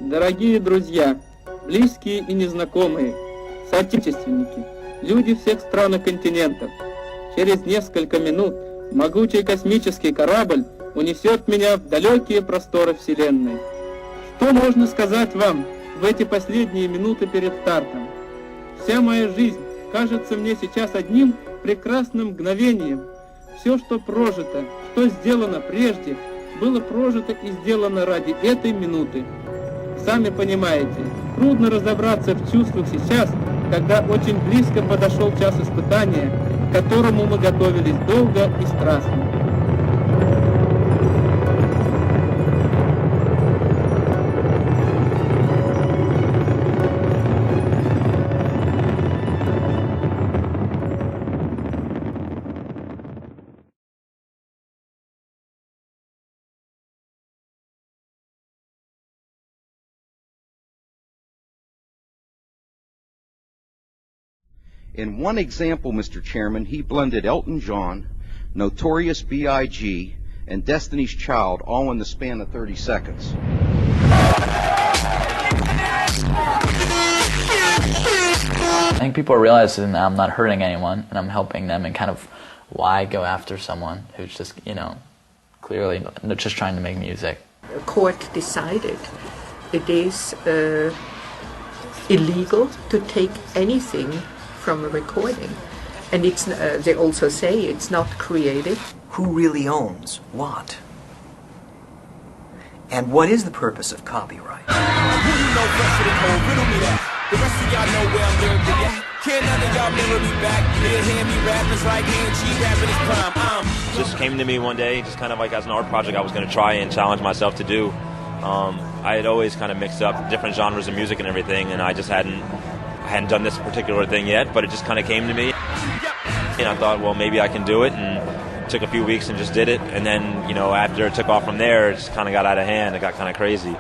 Дорогие друзья, близкие и незнакомые, соотечественники, люди всех стран и континентов, через несколько минут могучий космический корабль унесет меня в далекие просторы Вселенной. Что можно сказать вам в эти последние минуты перед стартом? Вся моя жизнь кажется мне сейчас одним прекрасным мгновением. Все, что прожито, что сделано прежде, было прожито и сделано ради этой минуты. Сами понимаете, трудно разобраться в чувствах сейчас, когда очень близко подошел час испытания, к которому мы готовились долго и страстно. In one example, Mr. Chairman, he blended Elton John, Notorious B.I.G., and Destiny's Child all in the span of 30 seconds. I think people are realizing that I'm not hurting anyone and I'm helping them, and kind of why go after someone who's just, clearly just trying to make music. A court decided it is illegal to take anything from a recording, and it's they also say it's not creative. Who really owns what? And what is the purpose of copyright? Just came to me one day, just kind of like as an art project I was going to try and challenge myself to do. I had always kind of mixed up different genres of music and everything, and I hadn't done this particular thing yet, but it just kind of came to me. And I thought, well, maybe I can do it, and took a few weeks and just did it. And then, after it took off from there, it just kind of got out of hand. It got kind of crazy.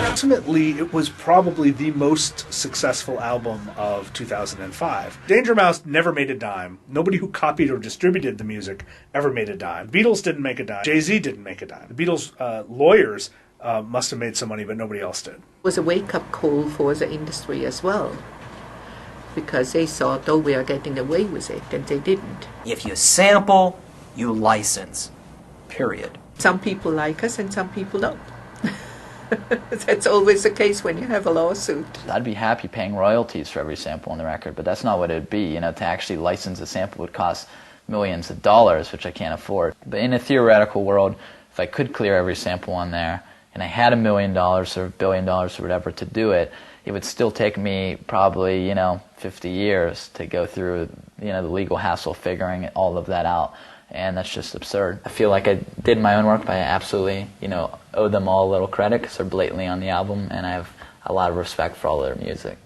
Ultimately, it was probably the most successful album of 2005. Danger Mouse never made a dime. Nobody who copied or distributed the music ever made a dime. The Beatles didn't make a dime. Jay-Z didn't make a dime. The Beatles' lawyers must have made some money, but nobody else did. It was a wake-up call for the industry as well, because they thought, oh, we are getting away with it, and they didn't. If you sample, you license. Period. Some people like us and some people don't. That's always the case when you have a lawsuit. I'd be happy paying royalties for every sample on the record, but that's not what it would be. To actually license a sample would cost millions of dollars, which I can't afford. But in a theoretical world, if I could clear every sample on there, and I had $1 million or $1 billion or whatever to do it, it would still take me probably, 50 years to go through, the legal hassle of figuring all of that out. And that's just absurd. I feel like I did my own work, but I absolutely, owe them all a little credit because they're blatantly on the album, and I have a lot of respect for all their music.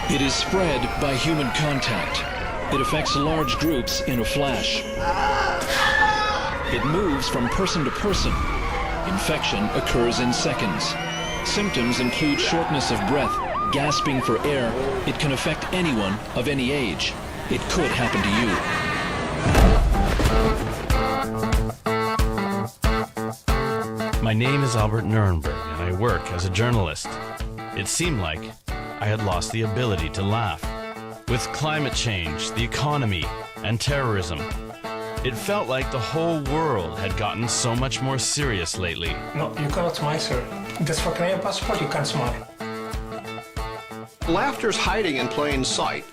It is spread by human contact. It affects large groups in a flash. It moves from person to person. Infection occurs in seconds. Symptoms include shortness of breath, gasping for air. It can affect anyone of any age. It could happen to you. My name is Albert Nuremberg, and I work as a journalist. It seemed like I had lost the ability to laugh. With climate change, the economy, and terrorism, it felt like the whole world had gotten so much more serious lately. No, you cannot smile, sir. Just for Canadian passport, you can't smile. Laughter's hiding in plain sight,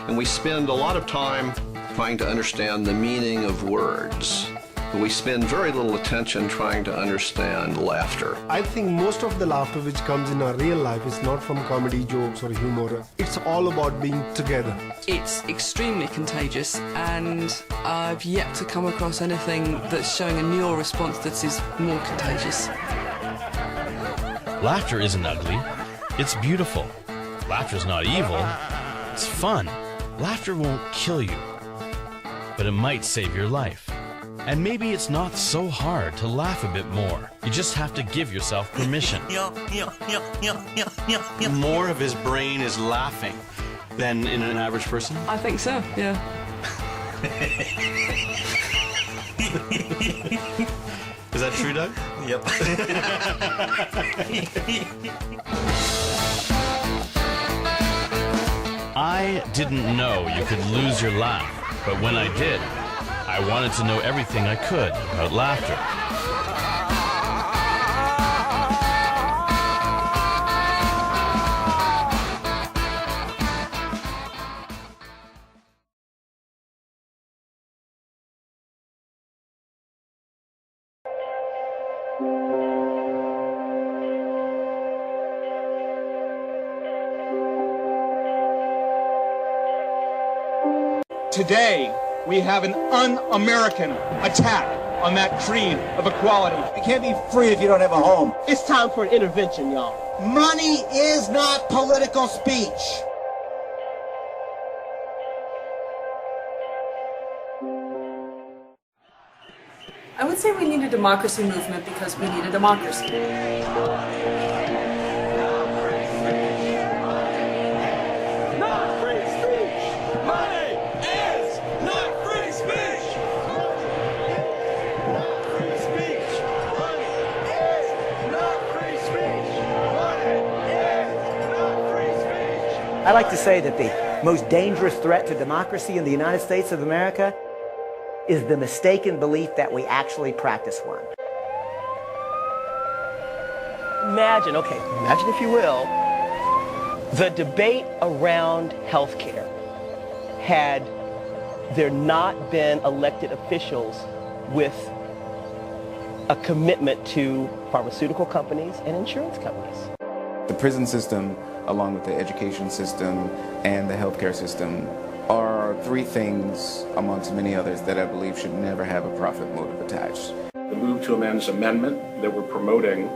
and we spend a lot of time trying to understand the meaning of words. But we spend very little attention trying to understand laughter. I think most of the laughter which comes in our real life is not from comedy jokes or humor. It's all about being together. It's extremely contagious, and I've yet to come across anything that's showing a neural response that is more contagious. Laughter isn't ugly. It's beautiful. Laughter's not evil. It's fun. Laughter won't kill you, but it might save your life. And maybe it's not so hard to laugh a bit more. You just have to give yourself permission. More of his brain is laughing than in an average person? I think so, yeah. Is that true, Doug? Yep. I didn't know you could lose your laugh, but when I did, I wanted to know everything I could about laughter. Today, we have an un-American attack on that creed of equality. You can't be free if you don't have a home. It's time for an intervention, y'all. Money is not political speech. I would say we need a democracy movement because we need a democracy. Not free speech! Money is not free speech! Not free speech! Money is not free speech! Money is not free speech! I like to say that the most dangerous threat to democracy in the United States of America is the mistaken belief that we actually practice one. Imagine if you will, the debate around healthcare had there not been elected officials with a commitment to pharmaceutical companies and insurance companies. The prison system, along with the education system and the healthcare system, are three things amongst many others that I believe should never have a profit motive attached. The Move to Amend's amendment that we're promoting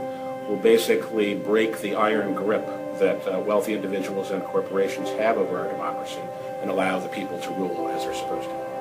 will basically break the iron grip that wealthy individuals and corporations have over our democracy and allow the people to rule as they're supposed to.